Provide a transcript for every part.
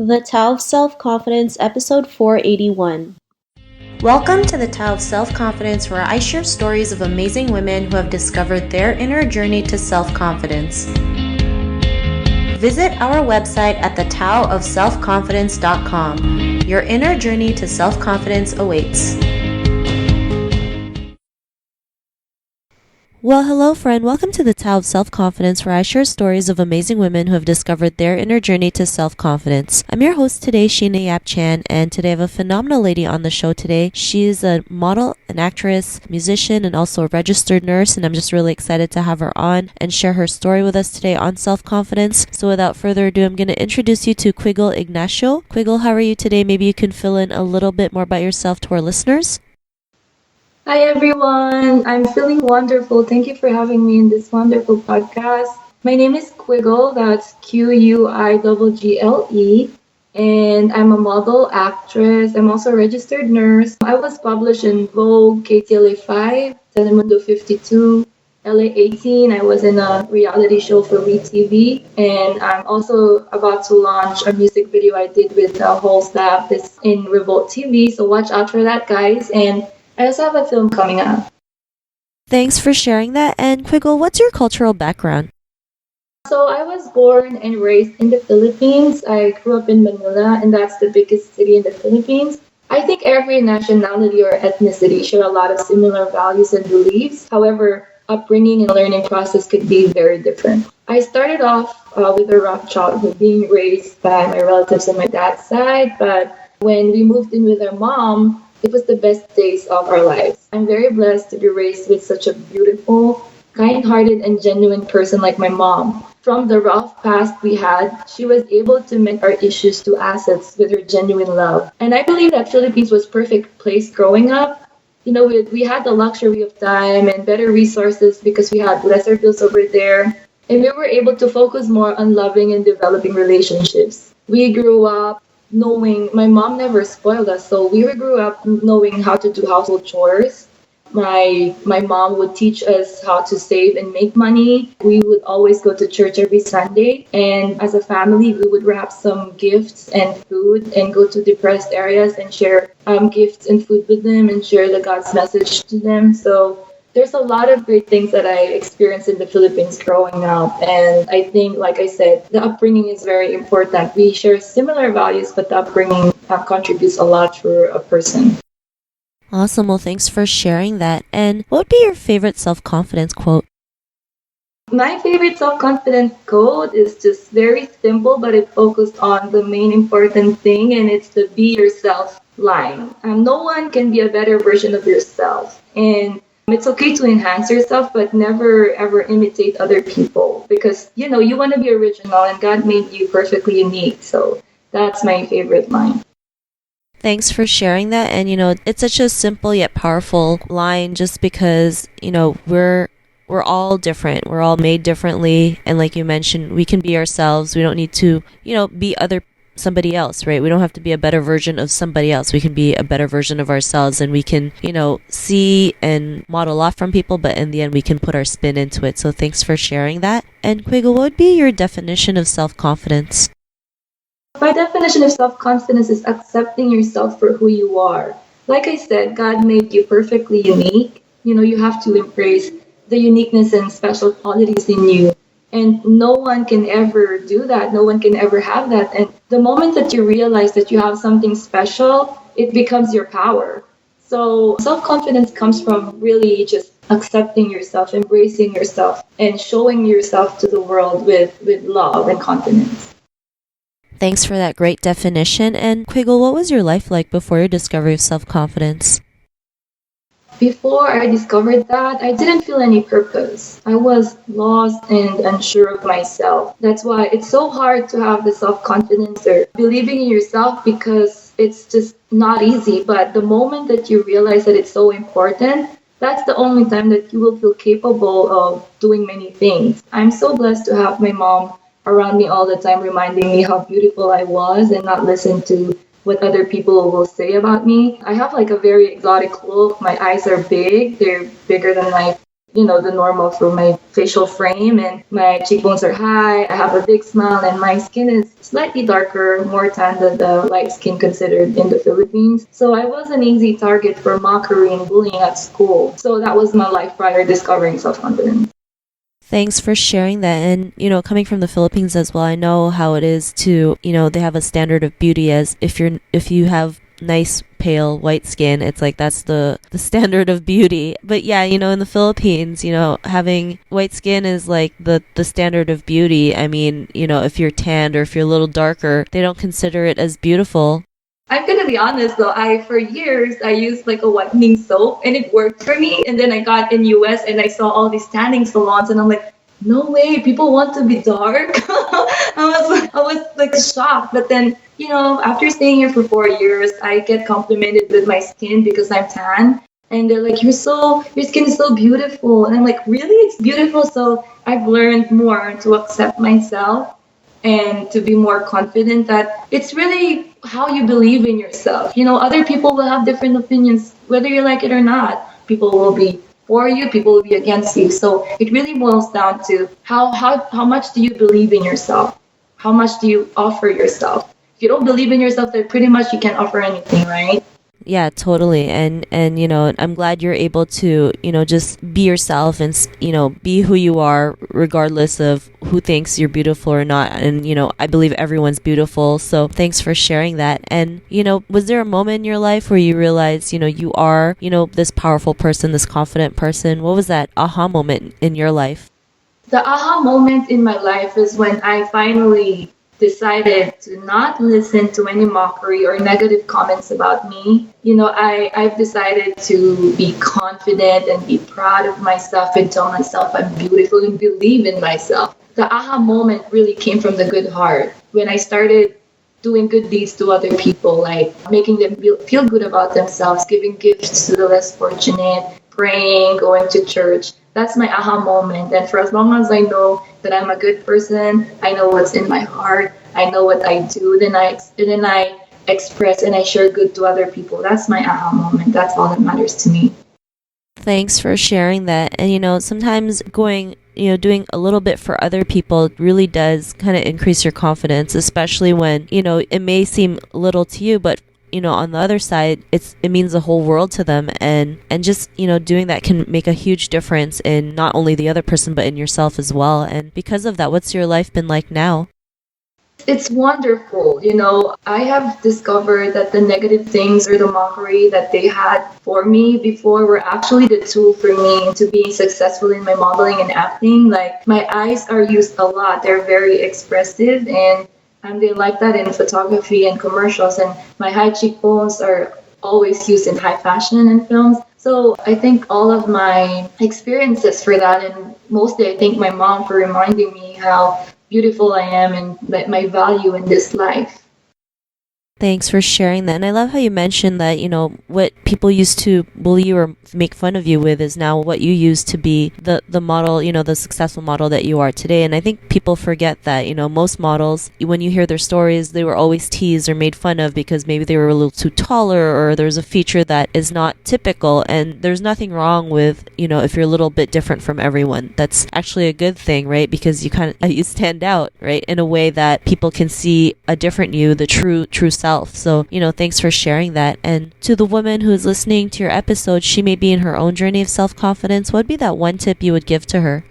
The Tao of Self-Confidence, Episode 481. Welcome to the Tao of Self-Confidence, where I share stories of amazing women who have discovered their inner journey to self-confidence. Visit our website at thetaoofselfconfidence.com. Your inner journey to self-confidence awaits. Well, hello friend. Welcome to the Tao of Self-Confidence, where I share stories of amazing women who have discovered their inner journey to self-confidence. I'm your host today, Sheena Yap Chan, and today I have a phenomenal lady on the show today. She is a model, an actress, musician, and also a registered nurse, and I'm just really excited to have her on and share her story with us today on self-confidence. So without further ado, I'm going to introduce you to Quiggle Ignacio. Quiggle, how are you today? Maybe you can fill in a little bit more about yourself to our listeners. Hi everyone, I'm feeling wonderful. Thank you for having me in this wonderful podcast. My name is Quiggle, that's Quiggle, and I'm a model, actress. I'm also a registered nurse. I was published in Vogue, KTLA 5, Telemundo 52, LA 18. I was in a reality show for WeTV, and I'm also about to launch a music video I did with the whole staff. It's in Revolt TV, so watch out for that, guys. And I also have a film coming up. Thanks for sharing that. And Quiggle, what's your cultural background? So I was born and raised in the Philippines. I grew up in Manila, and that's the biggest city in the Philippines. I think every nationality or ethnicity share a lot of similar values and beliefs. However, upbringing and learning process could be very different. I started off with a rough childhood, being raised by my relatives on my dad's side, but when we moved in with our mom, it was the best days of our lives. I'm very blessed to be raised with such a beautiful, kind-hearted, and genuine person like my mom. From the rough past we had, she was able to make our issues to assets with her genuine love. And I believe that Philippines was perfect place growing up. You know, we had the luxury of time and better resources because we had lesser bills over there. And we were able to focus more on loving and developing relationships. We grew up knowing my mom never spoiled us, so we grew up knowing how to do household chores. My mom would teach us how to save and make money. We would always go to church every Sunday, and as a family we would wrap some gifts and food and go to depressed areas and share gifts and food with them and share the God's message to them. So there's a lot of great things that I experienced in the Philippines growing up. And I think, like I said, the upbringing is very important. We share similar values, but the upbringing contributes a lot for a person. Awesome. Well, thanks for sharing that. And what would be your favorite self-confidence quote? My favorite self-confidence quote is just very simple, but it focused on the main important thing, and it's the be yourself line. No one can be a better version of yourself. And it's okay to enhance yourself, but never ever imitate other people because, you know, you want to be original and God made you perfectly unique. So that's my favorite line. Thanks for sharing that. And, you know, it's such a simple yet powerful line just because, you know, we're all different. We're all made differently. And like you mentioned, we can be ourselves. We don't need to, you know, be somebody else, right? We don't have to be a better version of somebody else. We can be a better version of ourselves, and we can, you know, see and model off from people, but in the end we can put our spin into it. So thanks for sharing that. And Quiggle, what would be your definition of self-confidence? My definition of self-confidence is accepting yourself for who you are. Like I said, God made you perfectly unique. You know, you have to embrace the uniqueness and special qualities in you. And no one can ever do that. No one can ever have that. And the moment that you realize that you have something special, it becomes your power. So self-confidence comes from really just accepting yourself, embracing yourself, and showing yourself to the world with love and confidence. Thanks for that great definition. And Quiggle, what was your life like before your discovery of self-confidence? Before I discovered that, I didn't feel any purpose. I was lost and unsure of myself. That's why it's so hard to have the self-confidence or believing in yourself because it's just not easy. But the moment that you realize that it's so important, that's the only time that you will feel capable of doing many things. I'm so blessed to have my mom around me all the time reminding me how beautiful I was and not listen to what other people will say about me. I have like a very exotic look. My eyes are big. They're bigger than my the normal for my facial frame, and my cheekbones are high. I have a big smile, and my skin is slightly darker, more tan than the light skin considered in the Philippines. So I was an easy target for mockery and bullying at school. So that was my life prior discovering self-confidence. Thanks for sharing that. And, coming from the Philippines as well, I know how it is to, they have a standard of beauty as if you have nice pale white skin, it's like that's the standard of beauty. But yeah, in the Philippines, having white skin is like the standard of beauty. I mean, if you're tanned or if you're a little darker, they don't consider it as beautiful. I'm gonna be honest though, for years I used like a whitening soap and it worked for me. And then I got in US and I saw all these tanning salons and I'm like, no way, people want to be dark. I was like shocked. But then, after staying here for 4 years, I get complimented with my skin because I'm tan. And they're like, your skin is so beautiful. And I'm like, really? It's beautiful. So I've learned more to accept myself and to be more confident that it's really how you believe in yourself. Other people will have different opinions, whether you like it or not. People will be for you, people will be against you. So it really boils down to how much do you believe in yourself? How much do you offer yourself? If you don't believe in yourself, then pretty much you can't offer anything, right? Yeah, totally. And I'm glad you're able to, just be yourself and, be who you are regardless of who thinks you're beautiful or not. And, I believe everyone's beautiful. So thanks for sharing that. And, was there a moment in your life where you realized, you are, this powerful person, this confident person? What was that aha moment in your life? The aha moment in my life is when I finally decided to not listen to any mockery or negative comments about me. I've decided to be confident and be proud of myself and tell myself I'm beautiful and believe in myself. The aha moment really came from the good heart when I started doing good deeds to other people, like making them feel good about themselves, giving gifts to the less fortunate, praying, going to church. That's my aha moment. And for as long as I know that I'm a good person, I know what's in my heart, I know what I do, then I express and I share good to other people. That's my aha moment. That's all that matters to me. Thanks for sharing that. And sometimes doing a little bit for other people really does kind of increase your confidence, especially when, it may seem little to you, but on the other side, it means the whole world to them. And just, doing that can make a huge difference in not only the other person, but in yourself as well. And because of that, what's your life been like now? It's wonderful. I have discovered that the negative things or the mockery that they had for me before were actually the tool for me to be successful in my modeling and acting. Like, my eyes are used a lot. They're very expressive, and they like that in photography and commercials. And my high cheekbones are always used in high fashion and films. So I think all of my experiences for that, and mostly I thank my mom for reminding me how beautiful I am and that my value in this life. Thanks for sharing that. And I love how you mentioned that, what people used to bully you or make fun of you with is now what you use to be the model, the successful model that you are today. And I think people forget that, most models, when you hear their stories, they were always teased or made fun of because maybe they were a little too taller or there's a feature that is not typical. And there's nothing wrong with, if you're a little bit different from everyone. That's actually a good thing, right? Because you stand out, right? In a way that people can see a different you, the true self. So, thanks for sharing that. And to the woman who is listening to your episode, she may be in her own journey of self-confidence. What would be that one tip you would give to her?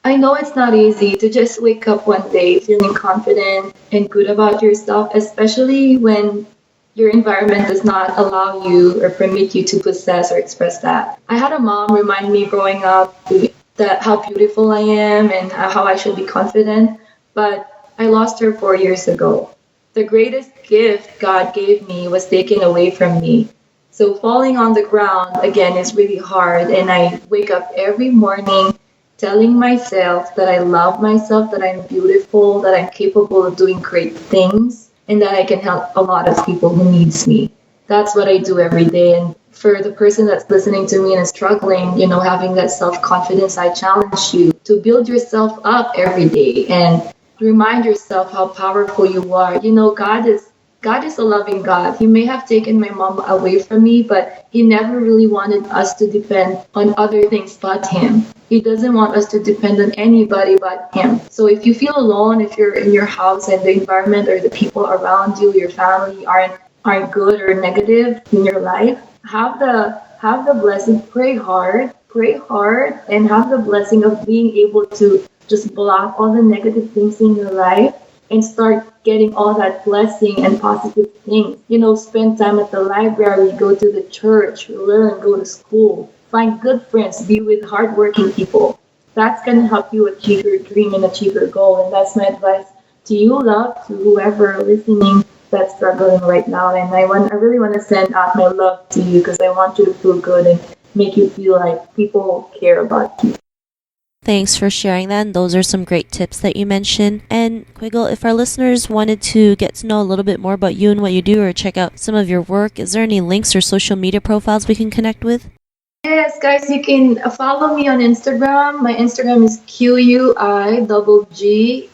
I know it's not easy to just wake up one day feeling confident and good about yourself, especially when your environment does not allow you or permit you to possess or express that. I had a mom remind me growing up that how beautiful I am and how I should be confident, but I lost her 4 years ago. The greatest gift God gave me was taken away from me. So falling on the ground again is really hard, and I wake up every morning telling myself that I love myself, that I'm beautiful, that I'm capable of doing great things, and that I can help a lot of people who needs me. That's what I do every day. And for the person that's listening to me and is struggling, having that self-confidence, I challenge you to build yourself up every day and remind yourself how powerful you are. God is God is a loving God. He may have taken my mom away from me, but He never really wanted us to depend on other things but Him. He doesn't want us to depend on anybody but Him. So if you feel alone, if you're in your house and the environment or the people around you, your family aren't good or negative in your life, have the blessing, pray hard, and have the blessing of being able to just block all the negative things in your life and start getting all that blessing and positive things. Spend time at the library, go to the church, learn, go to school, find good friends, be with hardworking people. That's going to help you achieve your dream and achieve your goal. And that's my advice to you, love, to whoever listening that's struggling right now. And I really want to send out my love to you because I want you to feel good and make you feel like people care about you. Thanks for sharing that. And those are some great tips that you mentioned. And Quiggle, if our listeners wanted to get to know a little bit more about you and what you do or check out some of your work, is there any links or social media profiles we can connect with? Yes, guys, you can follow me on Instagram. My Instagram is QUIGGLEI,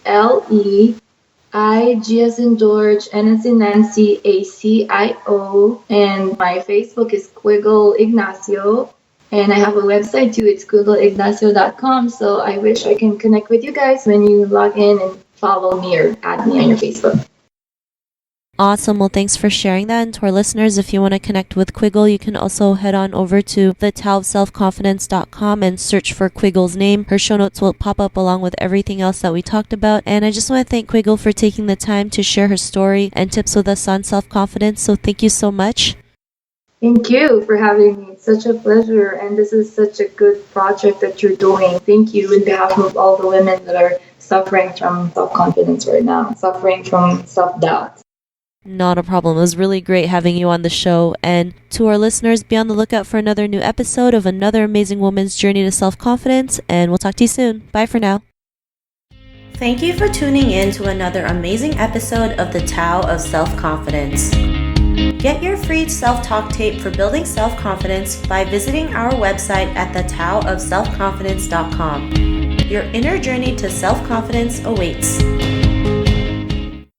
G as in George, N as in Nancy, ACIO. And my Facebook is Quiggle Ignacio. And I have a website too. It's QuiggleIgnacio.com. So I wish I can connect with you guys when you log in and follow me or add me on your Facebook. Awesome. Well, thanks for sharing that. And to our listeners, if you want to connect with Quiggle, you can also head on over to thetaoofselfconfidence.com and search for Quiggle's name. Her show notes will pop up along with everything else that we talked about. And I just want to thank Quiggle for taking the time to share her story and tips with us on self-confidence. So thank you so much. Thank you for having me. It's such a pleasure. And this is such a good project that you're doing. Thank you in behalf of all the women that are suffering from self-confidence right now, suffering from self-doubt. Not a problem. It was really great having you on the show. And to our listeners, be on the lookout for another new episode of another amazing woman's journey to self-confidence. And we'll talk to you soon. Bye for now. Thank you for tuning in to another amazing episode of the Tao of Self-Confidence. Get your free self-talk tape for building self-confidence by visiting our website at thetaoofselfconfidence.com. Your inner journey to self-confidence awaits.